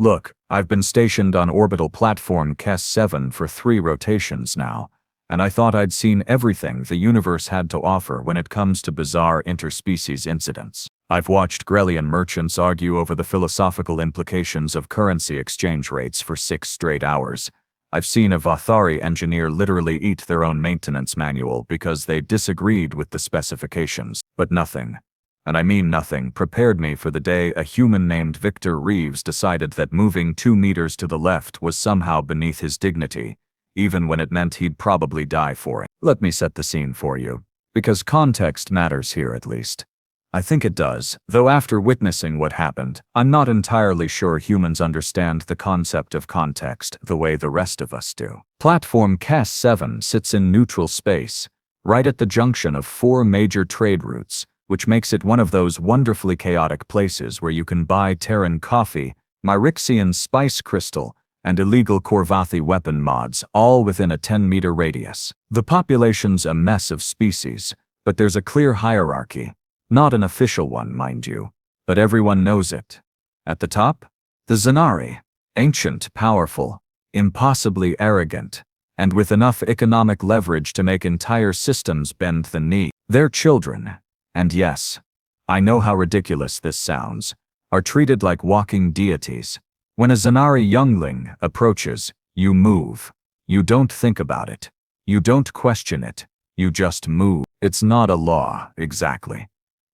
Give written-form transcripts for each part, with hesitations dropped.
Look, I've been stationed on orbital platform KES-7 for 3 rotations now, and I thought I'd seen everything the universe had to offer when it comes to bizarre interspecies incidents. I've watched Grelian merchants argue over the philosophical implications of currency exchange rates for 6 straight hours. I've seen a Vathari engineer literally eat their own maintenance manual because they disagreed with the specifications, but nothing, and I mean nothing, prepared me for the day a human named Viktor Reeves decided that moving 2 meters to the left was somehow beneath his dignity, even when it meant he'd probably die for it. Let me set the scene for you, because context matters here at least. I think it does, though after witnessing what happened, I'm not entirely sure humans understand the concept of context the way the rest of us do. Platform KES-7 sits in neutral space, right at the junction of 4 major trade routes, which makes it one of those wonderfully chaotic places where you can buy Terran coffee, Myrixian spice crystal, and illegal Korvathi weapon mods, all within a 10-meter radius. The population's a mess of species, but there's a clear hierarchy. Not an official one, mind you, but everyone knows it. At the top, the Zenari, ancient, powerful, impossibly arrogant, and with enough economic leverage to make entire systems bend the knee. Their children, and yes, I know how ridiculous this sounds, are treated like walking deities. When a Zenari youngling approaches, you move. You don't think about it. You don't question it. You just move. It's not a law, exactly.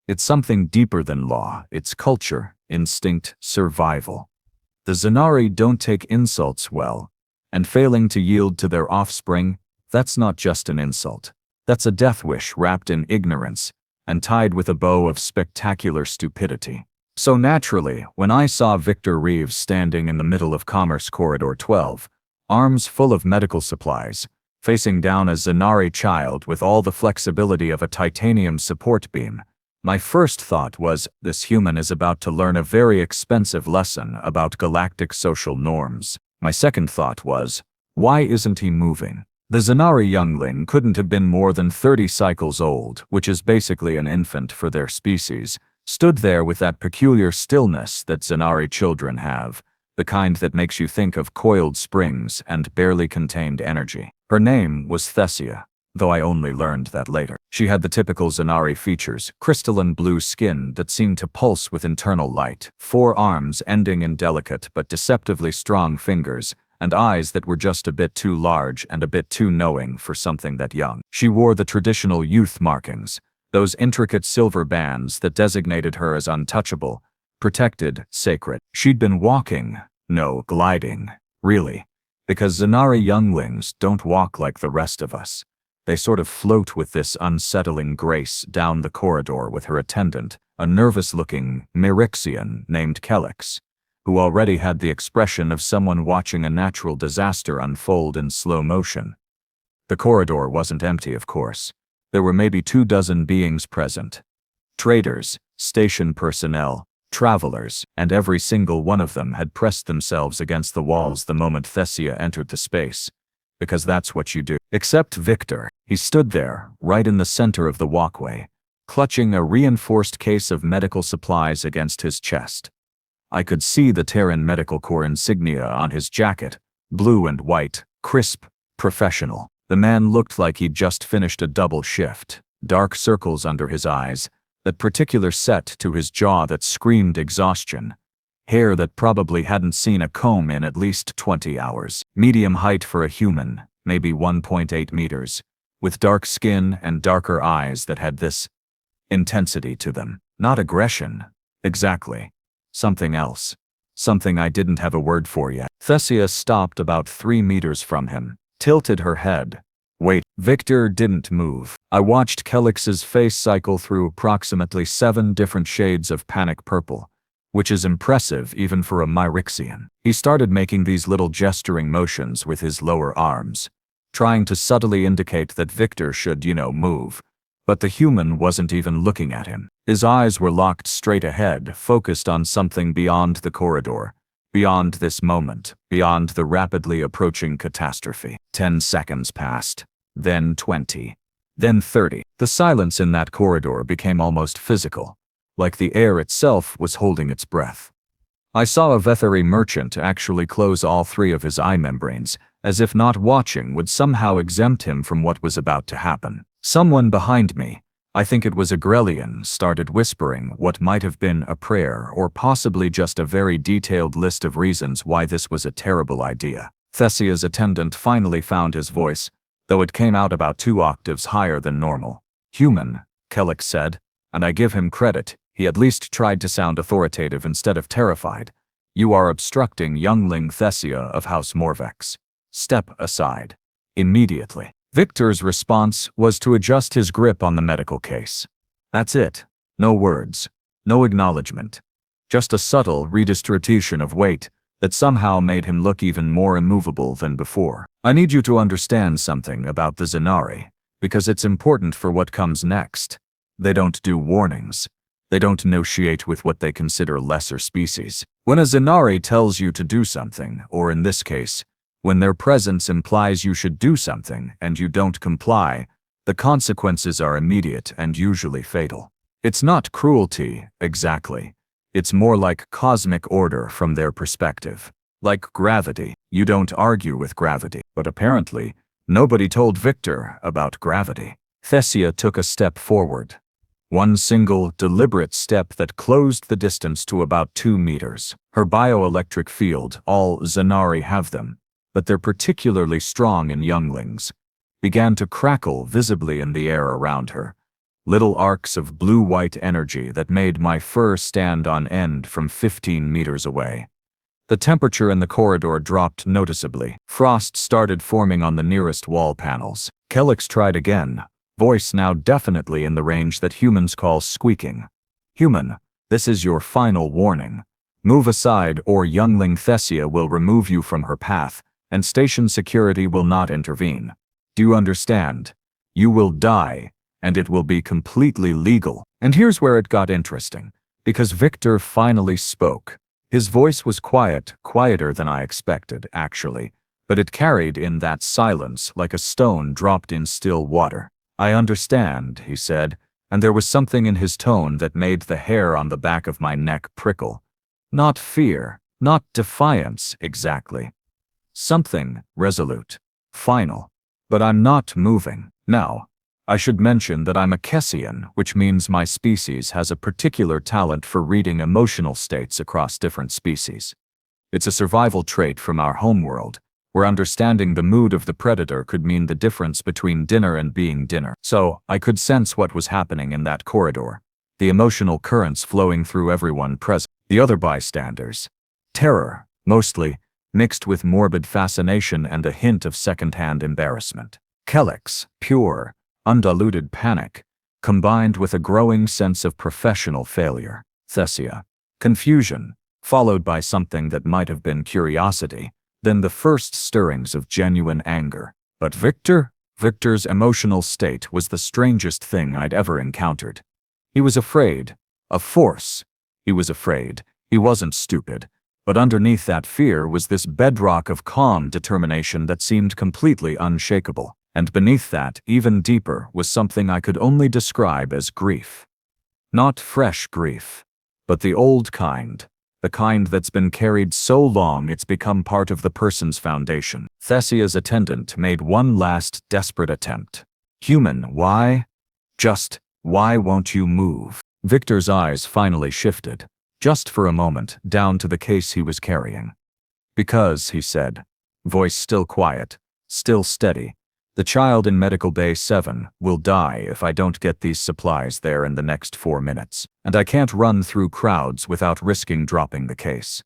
It's something deeper than law. It's culture, instinct, survival. The Zenari don't take insults well, and failing to yield to their offspring, that's not just an insult. That's a death wish wrapped in ignorance, and tied with a bow of spectacular stupidity. So naturally, when I saw Viktor Reeves standing in the middle of Commerce Corridor 12, arms full of medical supplies, facing down a Zenari child with all the flexibility of a titanium support beam, my first thought was, this human is about to learn a very expensive lesson about galactic social norms. My second thought was, why isn't he moving? The Zenari youngling couldn't have been more than 30 cycles old, which is basically an infant for their species, stood there with that peculiar stillness that Zenari children have, the kind that makes you think of coiled springs and barely contained energy. Her name was Thessia, though I only learned that later. She had the typical Zenari features, crystalline blue skin that seemed to pulse with internal light, 4 arms ending in delicate but deceptively strong fingers, and eyes that were just a bit too large and a bit too knowing for something that young. She wore the traditional youth markings, those intricate silver bands that designated her as untouchable, protected, sacred. She'd been walking, no, gliding, really, because Zenari younglings don't walk like the rest of us. They sort of float with this unsettling grace down the corridor with her attendant, a nervous-looking Myrixian named Kelix, who already had the expression of someone watching a natural disaster unfold in slow motion. The corridor wasn't empty, of course. There were maybe 24 beings present. Traders, station personnel, travelers, and every single one of them had pressed themselves against the walls the moment Thessia entered the space. Because that's what you do. Except Viktor. He stood there, right in the center of the walkway, clutching a reinforced case of medical supplies against his chest. I could see the Terran Medical Corps insignia on his jacket, blue and white, crisp, professional. The man looked like he'd just finished a double shift, dark circles under his eyes, that particular set to his jaw that screamed exhaustion, hair that probably hadn't seen a comb in at least 20 hours, medium height for a human, maybe 1.8 meters, with dark skin and darker eyes that had this intensity to them. Not aggression, exactly. Something else. Something I didn't have a word for yet. Thessia stopped about 3 meters from him, tilted her head. Wait, Viktor didn't move. I watched Kelix's face cycle through approximately 7 different shades of panic purple, which is impressive even for a Myrixian. He started making these little gesturing motions with his lower arms, trying to subtly indicate that Viktor should, move. But the human wasn't even looking at him. His eyes were locked straight ahead, focused on something beyond the corridor, beyond this moment, beyond the rapidly approaching catastrophe. 10 seconds passed, then 20, then 30. The silence in that corridor became almost physical, like the air itself was holding its breath. I saw a veterinary merchant actually close all three of his eye membranes, as if not watching would somehow exempt him from what was about to happen. Someone behind me, I think it was a Grelian, started whispering what might have been a prayer or possibly just a very detailed list of reasons why this was a terrible idea. Thessia's attendant finally found his voice, though it came out about 2 octaves higher than normal. "Human," Kellex said, and I give him credit, he at least tried to sound authoritative instead of terrified. "You are obstructing youngling Thessia of House Morvex. Step aside. Immediately." Viktor's response was to adjust his grip on the medical case. That's it. No words. No acknowledgement. Just a subtle redistribution of weight that somehow made him look even more immovable than before. "I need you to understand something about the Zenari, because it's important for what comes next. They don't do warnings. They don't negotiate with what they consider lesser species. When a Zenari tells you to do something, or in this case, when their presence implies you should do something and you don't comply, the consequences are immediate and usually fatal. It's not cruelty, exactly. It's more like cosmic order from their perspective. Like gravity. You don't argue with gravity. But apparently, nobody told Viktor about gravity." Thessia took a step forward. One single, deliberate step that closed the distance to about 2 meters. Her bioelectric field, all Zenari have them, but they're particularly strong in younglings, began to crackle visibly in the air around her. Little arcs of blue-white energy that made my fur stand on end from 15 meters away. The temperature in the corridor dropped noticeably. Frost started forming on the nearest wall panels. Kellex tried again, voice now definitely in the range that humans call squeaking. "Human, this is your final warning. Move aside or youngling Thessia will remove you from her path, and station security will not intervene. Do you understand? You will die, and it will be completely legal." And here's where it got interesting, because Viktor finally spoke. His voice was quiet, quieter than I expected, actually, but it carried in that silence like a stone dropped in still water. "I understand," he said, and there was something in his tone that made the hair on the back of my neck prickle. Not fear, not defiance exactly. Something resolute, final. "But I'm not moving." Now, I should mention that I'm a Kessian, which means my species has a particular talent for reading emotional states across different species. It's a survival trait from our homeworld, where understanding the mood of the predator could mean the difference between dinner and being dinner. So, I could sense what was happening in that corridor, the emotional currents flowing through everyone present, the other bystanders. Terror, mostly, mixed with morbid fascination and a hint of second-hand embarrassment. Kellex, pure, undiluted panic, combined with a growing sense of professional failure. Thessia, confusion, followed by something that might have been curiosity, then the first stirrings of genuine anger. But Viktor's emotional state was the strangest thing I'd ever encountered. He was afraid, of force. He was afraid. He wasn't stupid. But underneath that fear was this bedrock of calm determination that seemed completely unshakable. And beneath that, even deeper, was something I could only describe as grief. Not fresh grief, but the old kind, the kind that's been carried so long it's become part of the person's foundation. Thessia's attendant made one last desperate attempt. "Human, why? Just, why won't you move?" Viktor's eyes finally shifted, just for a moment, down to the case he was carrying. "Because," he said, voice still quiet, still steady, "the child in Medical Bay 7 will die if I don't get these supplies there in the next 4 minutes, and I can't run through crowds without risking dropping the case.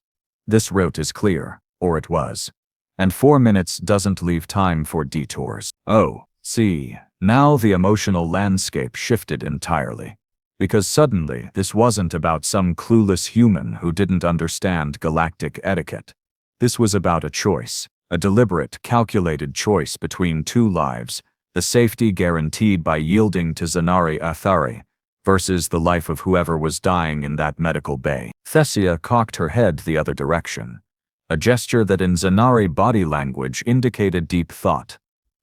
This route is clear, or it was, and 4 minutes doesn't leave time for detours." Oh, see, now the emotional landscape shifted entirely. Because suddenly, this wasn't about some clueless human who didn't understand galactic etiquette. This was about a choice, a deliberate, calculated choice between 2 lives, the safety guaranteed by yielding to Zenari Athari, versus the life of whoever was dying in that medical bay. Thessia cocked her head the other direction, a gesture that in Zenari body language indicated deep thought.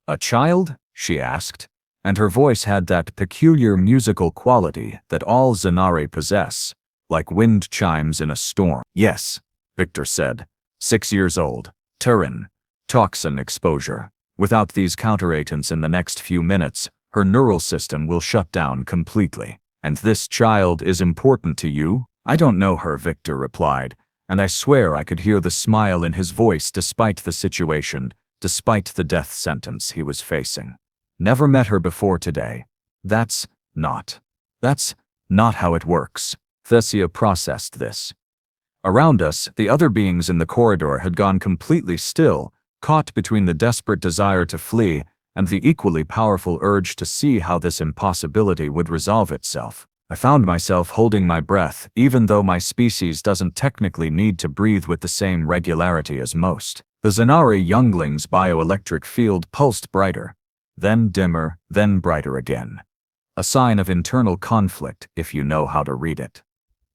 "A child?" she asked, and her voice had that peculiar musical quality that all Zenari possess, like wind chimes in a storm. "Yes, Viktor said. 6 years old. Turin. Toxin exposure. Without these counteragents in the next few minutes, her neural system will shut down completely. And this child is important to you? I don't know her, Viktor replied, and I swear I could hear the smile in his voice despite the situation, despite the death sentence he was facing. Never met her before today. That's not how it works. Thessia processed this. Around us, the other beings in the corridor had gone completely still, caught between the desperate desire to flee and the equally powerful urge to see how this impossibility would resolve itself. I found myself holding my breath, even though my species doesn't technically need to breathe with the same regularity as most. The Zenari youngling's bioelectric field pulsed brighter, then dimmer, then brighter again. A sign of internal conflict, if you know how to read it.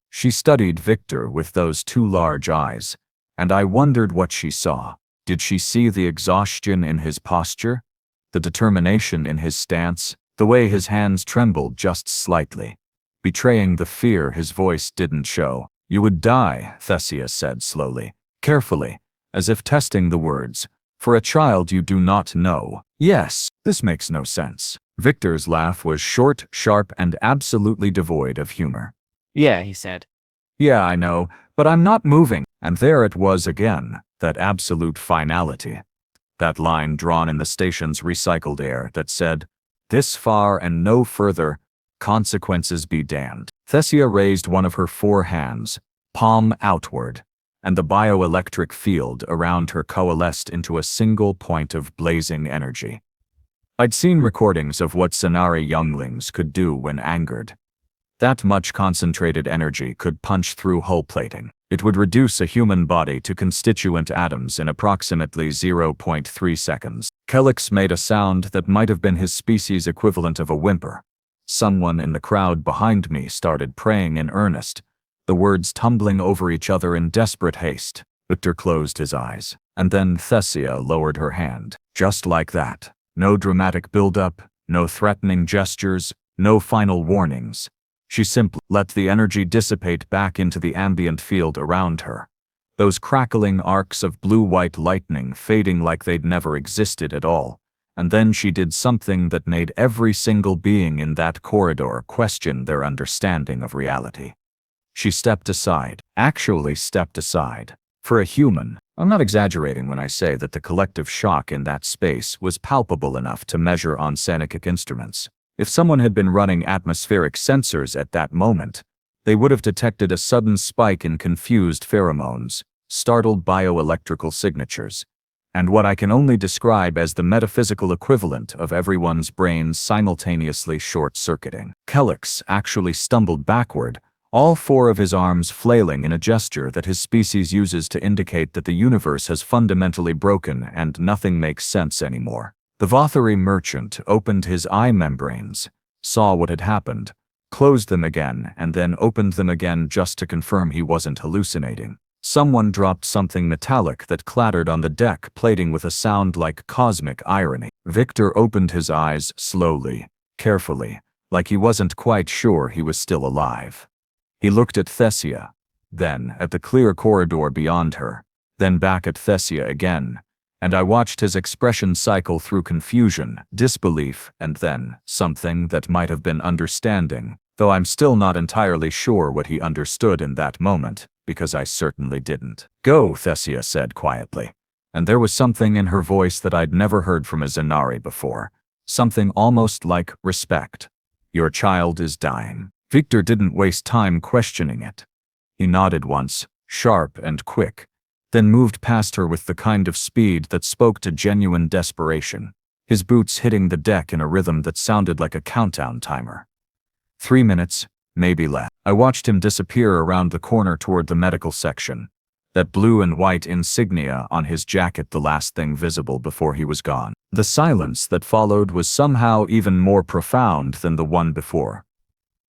She studied Viktor with those two large eyes, and I wondered what she saw. Did she see the exhaustion in his posture? The determination in his stance? The way his hands trembled just slightly, betraying the fear his voice didn't show. You would die, Thessia said slowly, carefully, as if testing the words. For a child you do not know. Yes, this makes no sense. Viktor's laugh was short, sharp, and absolutely devoid of humor. Yeah, he said. Yeah, I know, but I'm not moving. And there it was again, that absolute finality. That line drawn in the station's recycled air that said, "This far and no further, consequences be damned." Thessia raised one of her 4 hands, palm outward, and the bioelectric field around her coalesced into a single point of blazing energy. I'd seen recordings of what Zenari younglings could do when angered. That much concentrated energy could punch through hull plating. It would reduce a human body to constituent atoms in approximately 0.3 seconds. Kelix made a sound that might have been his species' equivalent of a whimper. Someone in the crowd behind me started praying in earnest, the words tumbling over each other in desperate haste. Viktor closed his eyes, and then Thessia lowered her hand. Just like that. No dramatic build-up, no threatening gestures, no final warnings. She simply let the energy dissipate back into the ambient field around her, those crackling arcs of blue-white lightning fading like they'd never existed at all. And then she did something that made every single being in that corridor question their understanding of reality. She stepped aside, actually stepped aside. For a human, I'm not exaggerating when I say that the collective shock in that space was palpable enough to measure on psychic instruments. If someone had been running atmospheric sensors at that moment, they would have detected a sudden spike in confused pheromones, startled bioelectrical signatures, and what I can only describe as the metaphysical equivalent of everyone's brains simultaneously short-circuiting. Kelix actually stumbled backward, all 4 of his arms flailing in a gesture that his species uses to indicate that the universe has fundamentally broken and nothing makes sense anymore. The Vothari merchant opened his eye membranes, saw what had happened, closed them again, and then opened them again just to confirm he wasn't hallucinating. Someone dropped something metallic that clattered on the deck plating with a sound like cosmic irony. Viktor opened his eyes slowly, carefully, like he wasn't quite sure he was still alive. He looked at Thessia, then at the clear corridor beyond her, then back at Thessia again, and I watched his expression cycle through confusion, disbelief, and then something that might have been understanding, though I'm still not entirely sure what he understood in that moment, because I certainly didn't. Go, Thessia said quietly, and there was something in her voice that I'd never heard from a Zenari before, something almost like respect. Your child is dying. Viktor didn't waste time questioning it. He nodded once, sharp and quick, then moved past her with the kind of speed that spoke to genuine desperation, his boots hitting the deck in a rhythm that sounded like a countdown timer. 3 minutes, maybe less. I watched him disappear around the corner toward the medical section, that blue and white insignia on his jacket the last thing visible before he was gone. The silence that followed was somehow even more profound than the one before.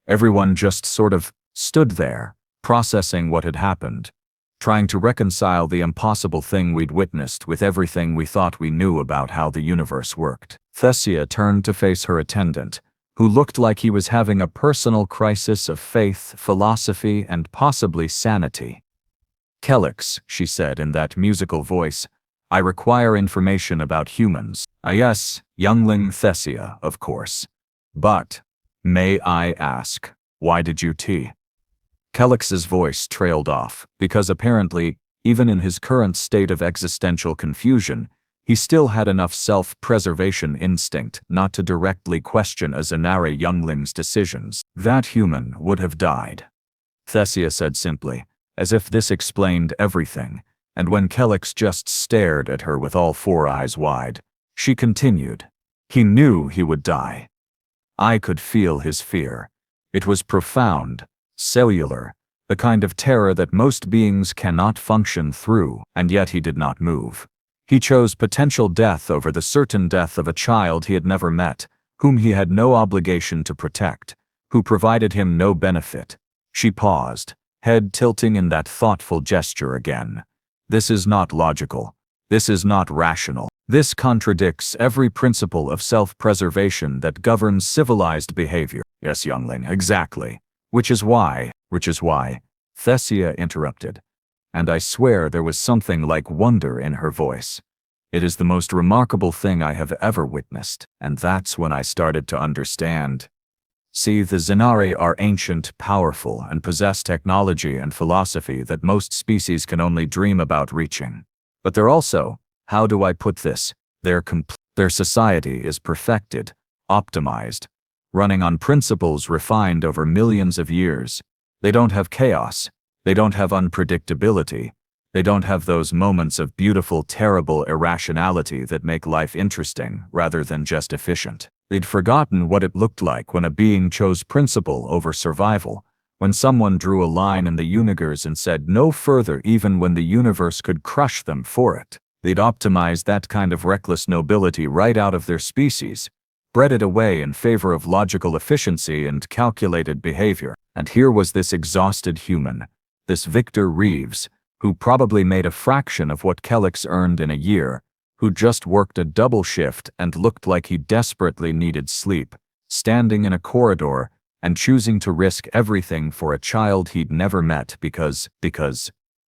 Everyone just sort of stood there, processing what had happened, trying to reconcile the impossible thing we'd witnessed with everything we thought we knew about how the universe worked. Thessia turned to face her attendant, who looked like he was having a personal crisis of faith, philosophy, and possibly sanity. Kelix, she said in that musical voice, I require information about humans. Yes, youngling Thessia, of course. But, may I ask, why did you tea? Kelix's voice trailed off, because apparently, even in his current state of existential confusion, he still had enough self-preservation instinct not to directly question a Zenari youngling's decisions. That human would have died. Thessia said simply, as if this explained everything, and when Kelix just stared at her with all four eyes wide, she continued, he knew he would die. I could feel his fear. It was profound, cellular, the kind of terror that most beings cannot function through, and yet he did not move. He chose potential death over the certain death of a child he had never met, whom he had no obligation to protect, who provided him no benefit. She paused, head tilting in that thoughtful gesture again. This is not logical. This is not rational. This contradicts every principle of self-preservation that governs civilized behavior. Yes, youngling, exactly. Which is why, Thessia interrupted. And I swear there was something like wonder in her voice. It is the most remarkable thing I have ever witnessed, and that's when I started to understand. See, the Zenari are ancient, powerful, and possess technology and philosophy that most species can only dream about reaching. But they're also, how do I put this, their society is perfected, optimized, running on principles refined over millions of years. They don't have chaos. They don't have unpredictability. They don't have those moments of beautiful, terrible irrationality that make life interesting rather than just efficient. They'd forgotten what it looked like when a being chose principle over survival, when someone drew a line in the universe and said no further even when the universe could crush them for it. They'd optimized that kind of reckless nobility right out of their species, bred it away in favor of logical efficiency and calculated behavior. And here was this exhausted human, this Viktor Reeves, who probably made a fraction of what Kelix earned in a year, who just worked a double shift and looked like he desperately needed sleep, standing in a corridor and choosing to risk everything for a child he'd never met because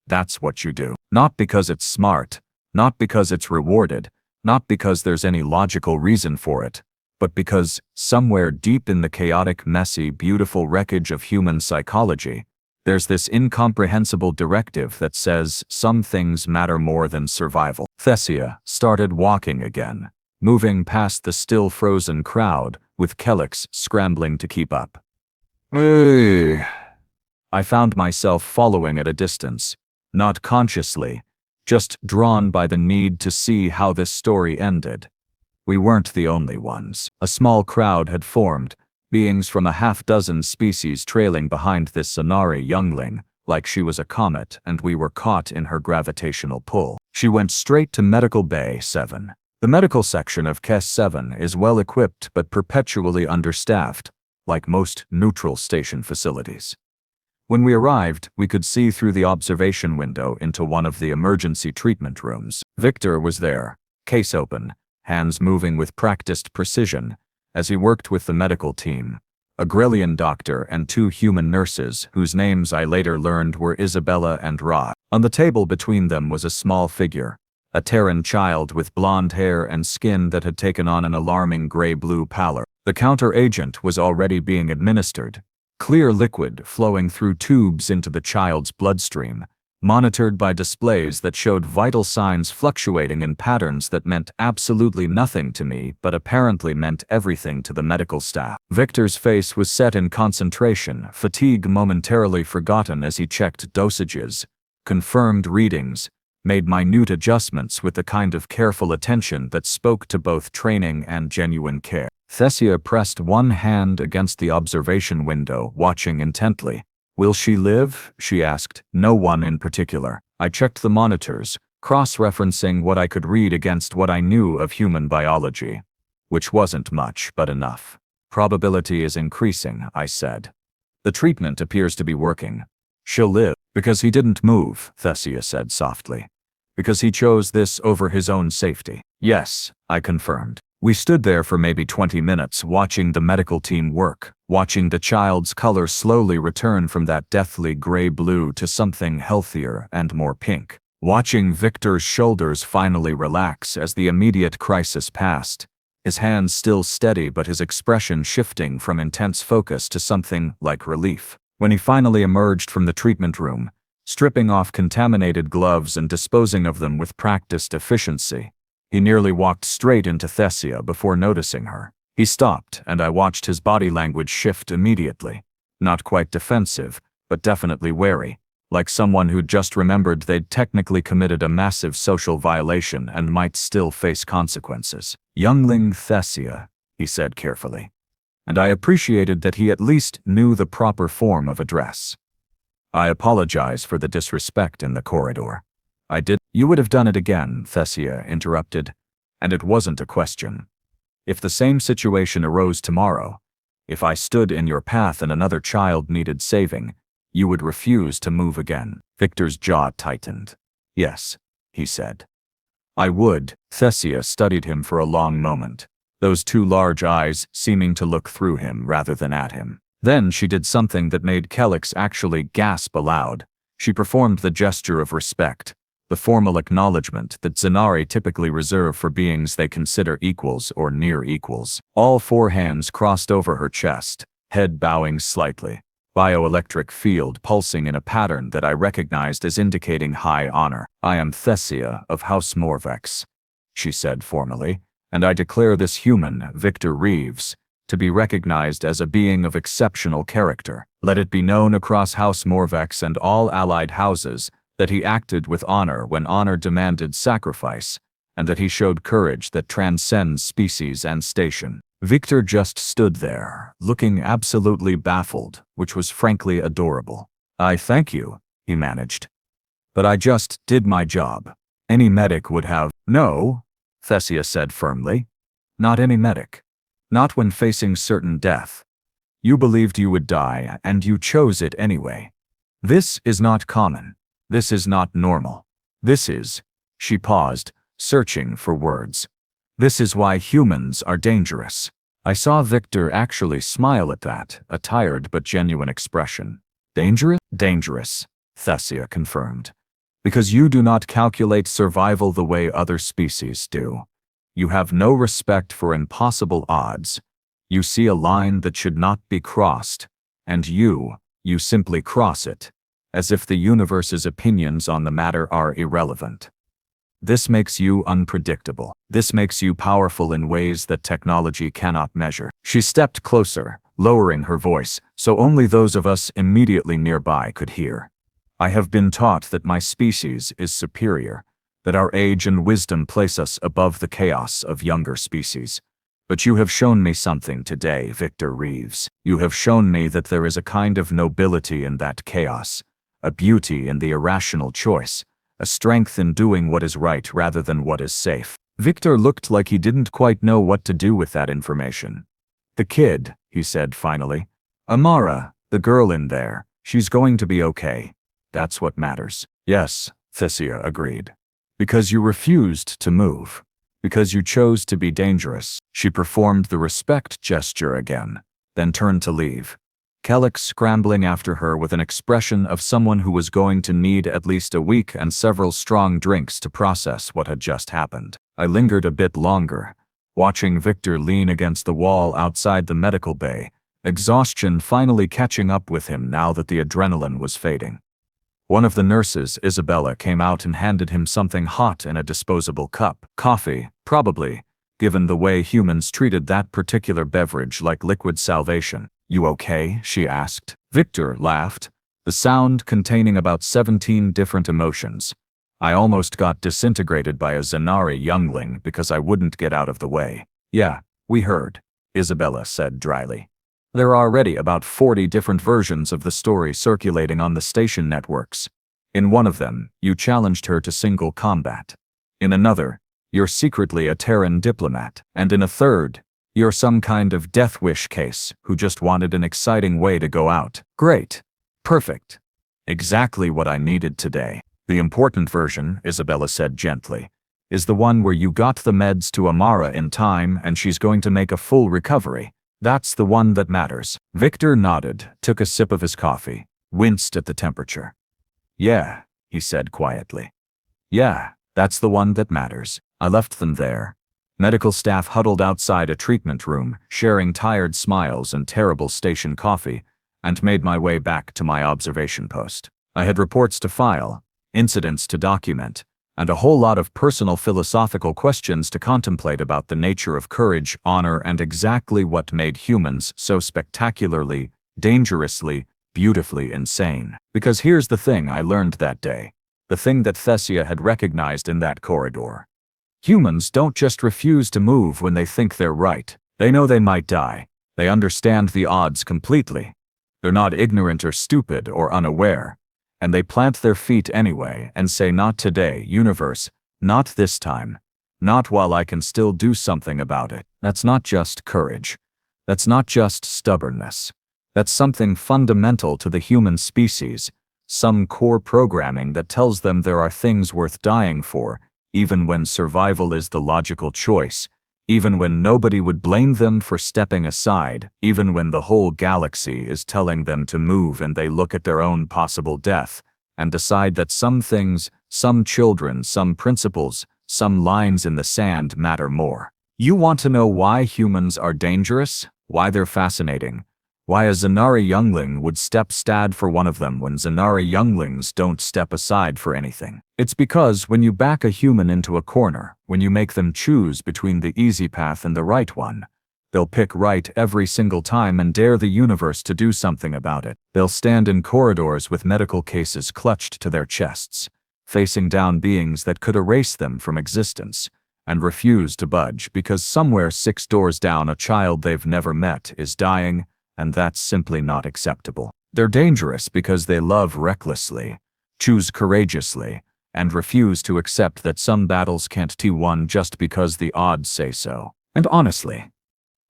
that's what you do. Not because it's smart, not because it's rewarded, not because there's any logical reason for it, but because, somewhere deep in the chaotic, messy, beautiful wreckage of human psychology, there's this incomprehensible directive that says some things matter more than survival. Thessia started walking again, moving past the still frozen crowd, with Kelix scrambling to keep up. I found myself following at a distance, not consciously, just drawn by the need to see how this story ended. We weren't the only ones. A small crowd had formed, beings from a half-dozen species trailing behind this Zenari youngling, like she was a comet and we were caught in her gravitational pull. She went straight to Medical Bay 7. The medical section of KES 7 is well-equipped but perpetually understaffed, like most neutral station facilities. When we arrived, we could see through the observation window into one of the emergency treatment rooms. Viktor was there, case open, hands moving with practiced precision, as he worked with the medical team, a Grellian doctor and two human nurses whose names I later learned were Isabella and Rod. On the table between them was a small figure, a Terran child with blonde hair and skin that had taken on an alarming gray-blue pallor. The counter-agent was already being administered, clear liquid flowing through tubes into the child's bloodstream, monitored by displays that showed vital signs fluctuating in patterns that meant absolutely nothing to me but apparently meant everything to the medical staff. Viktor's face was set in concentration, fatigue momentarily forgotten as he checked dosages, confirmed readings, made minute adjustments with the kind of careful attention that spoke to both training and genuine care. Thessia pressed one hand against the observation window, watching intently. "Will she live?" she asked. "No one in particular." I checked the monitors, cross-referencing what I could read against what I knew of human biology. Which wasn't much, but enough. "Probability is increasing," I said. "The treatment appears to be working. She'll live." "Because he didn't move," Thessia said softly. "Because he chose this over his own safety." "Yes," I confirmed. We stood there for maybe 20 minutes watching the medical team work, watching the child's color slowly return from that deathly gray-blue to something healthier and more pink. Watching Viktor's shoulders finally relax as the immediate crisis passed, his hands still steady but his expression shifting from intense focus to something like relief. When he finally emerged from the treatment room, stripping off contaminated gloves and disposing of them with practiced efficiency, he nearly walked straight into Thessia before noticing her. He stopped, and I watched his body language shift immediately. Not quite defensive, but definitely wary, like someone who'd just remembered they'd technically committed a massive social violation and might still face consequences. "Youngling Thessia," he said carefully. And I appreciated that he at least knew the proper form of address. "I apologize for the disrespect in the corridor. I did." "You would have done it again," Thessia interrupted, "and it wasn't a question. If the same situation arose tomorrow, if I stood in your path and another child needed saving, you would refuse to move again." Viktor's jaw tightened. "Yes," he said. "I would." Thessia studied him for a long moment, those two large eyes seeming to look through him rather than at him. Then she did something that made Kelix actually gasp aloud. She performed the gesture of respect, the formal acknowledgement that Zenari typically reserve for beings they consider equals or near equals. All four hands crossed over her chest, head bowing slightly, bioelectric field pulsing in a pattern that I recognized as indicating high honor. "I am Thessia of House Morvex," she said formally, "and I declare this human, Viktor Reeves, to be recognized as a being of exceptional character. Let it be known across House Morvex and all allied houses that he acted with honor when honor demanded sacrifice, and that he showed courage that transcends species and station." Viktor just stood there, looking absolutely baffled, which was frankly adorable. "I thank you," he managed. "But I just did my job. Any medic would have—" "No," Thessia said firmly. "Not any medic. Not when facing certain death. You believed you would die, and you chose it anyway. This is not common. This is not normal. This is—" She paused, searching for words. "This is why humans are dangerous." I saw Viktor actually smile at that, a tired but genuine expression. "Dangerous?" "Dangerous," Thessia confirmed. "Because you do not calculate survival the way other species do. You have no respect for impossible odds. You see a line that should not be crossed, and you simply cross it, as if the universe's opinions on the matter are irrelevant. This makes you unpredictable. This makes you powerful in ways that technology cannot measure." She stepped closer, lowering her voice, so only those of us immediately nearby could hear. "I have been taught that my species is superior, that our age and wisdom place us above the chaos of younger species. But you have shown me something today, Viktor Reeves. You have shown me that there is a kind of nobility in that chaos, a beauty in the irrational choice, a strength in doing what is right rather than what is safe." Viktor looked like he didn't quite know what to do with that information. "The kid," he said finally. "Amara, the girl in there, she's going to be okay. That's what matters." "Yes," Thessia agreed. "Because you refused to move. Because you chose to be dangerous." She performed the respect gesture again, then turned to leave. Kelix scrambling after her with an expression of someone who was going to need at least a week and several strong drinks to process what had just happened. I lingered a bit longer, watching Viktor lean against the wall outside the medical bay, exhaustion finally catching up with him now that the adrenaline was fading. One of the nurses, Isabella, came out and handed him something hot in a disposable cup. Coffee, probably, given the way humans treated that particular beverage like liquid salvation. "You okay?" she asked. Viktor laughed, the sound containing about 17 different emotions. "I almost got disintegrated by a Zenari youngling because I wouldn't get out of the way." "Yeah, we heard," Isabella said dryly. "There are already about 40 different versions of the story circulating on the station networks. In one of them, you challenged her to single combat. In another, you're secretly a Terran diplomat. And in a third, you're some kind of death wish case who just wanted an exciting way to go out." "Great. Perfect. Exactly what I needed today." "The important version," Isabella said gently, Is the one where you got the meds to Amara in time and she's going to make a full recovery. That's the one that matters. Viktor nodded, took a sip of his coffee, winced at the temperature. Yeah, he said quietly. Yeah, that's the one that matters. I left them there. Medical staff huddled outside a treatment room, sharing tired smiles and terrible station coffee, and made my way back to my observation post. I had reports to file, incidents to document, and a whole lot of personal philosophical questions to contemplate about the nature of courage, honor, and exactly what made humans so spectacularly, dangerously, beautifully insane. Because here's the thing I learned that day. The thing that Thessia had recognized in that corridor. Humans don't just refuse to move when they think they're right. They know they might die. They understand the odds completely. They're not ignorant or stupid or unaware. And they plant their feet anyway and say, not today, universe, not this time, not while I can still do something about it. That's not just courage. That's not just stubbornness. That's something fundamental to the human species, some core programming that tells them there are things worth dying for, even when survival is the logical choice, even when nobody would blame them for stepping aside, even when the whole galaxy is telling them to move and they look at their own possible death and decide that some things, some children, some principles, some lines in the sand matter more. You want to know why humans are dangerous? Why they're fascinating? Why a Zenari youngling would step aside for one of them when Zenari younglings don't step aside for anything. It's because when you back a human into a corner, when you make them choose between the easy path and the right one, they'll pick right every single time and dare the universe to do something about it. They'll stand in corridors with medical cases clutched to their chests, facing down beings that could erase them from existence, and refuse to budge because somewhere 6 doors down a child they've never met is dying, and that's simply not acceptable. They're dangerous because they love recklessly, choose courageously, and refuse to accept that some battles can't be won just because the odds say so. And honestly,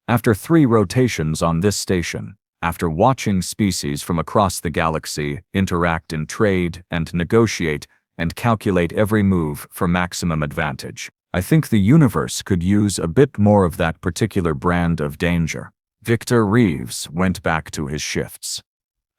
after 3 rotations on this station, after watching species from across the galaxy interact and trade and negotiate and calculate every move for maximum advantage, I think the universe could use a bit more of that particular brand of danger. Viktor Reeves went back to his shifts.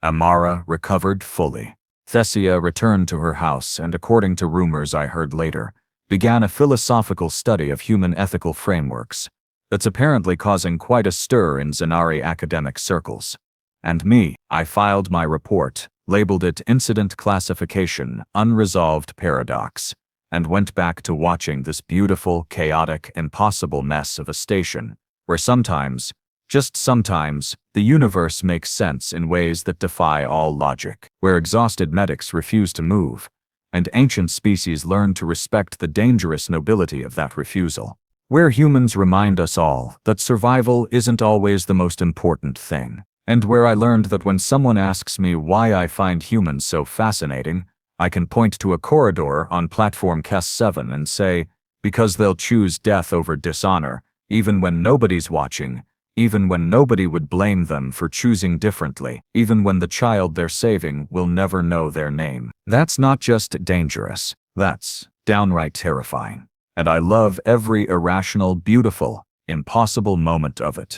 Amara recovered fully. Thessia returned to her house and, according to rumors I heard later, began a philosophical study of human ethical frameworks that's apparently causing quite a stir in Zenari academic circles. And me, I filed my report, labeled it Incident Classification, Unresolved Paradox, and went back to watching this beautiful, chaotic, impossible mess of a station, where sometimes, just sometimes, the universe makes sense in ways that defy all logic, where exhausted medics refuse to move, and ancient species learn to respect the dangerous nobility of that refusal, where humans remind us all that survival isn't always the most important thing, and where I learned that when someone asks me why I find humans so fascinating, I can point to a corridor on platform KES-7 and say, because they'll choose death over dishonor, even when nobody's watching, even when nobody would blame them for choosing differently, even when the child they're saving will never know their name. That's not just dangerous, that's downright terrifying. And I love every irrational, beautiful, impossible moment of it.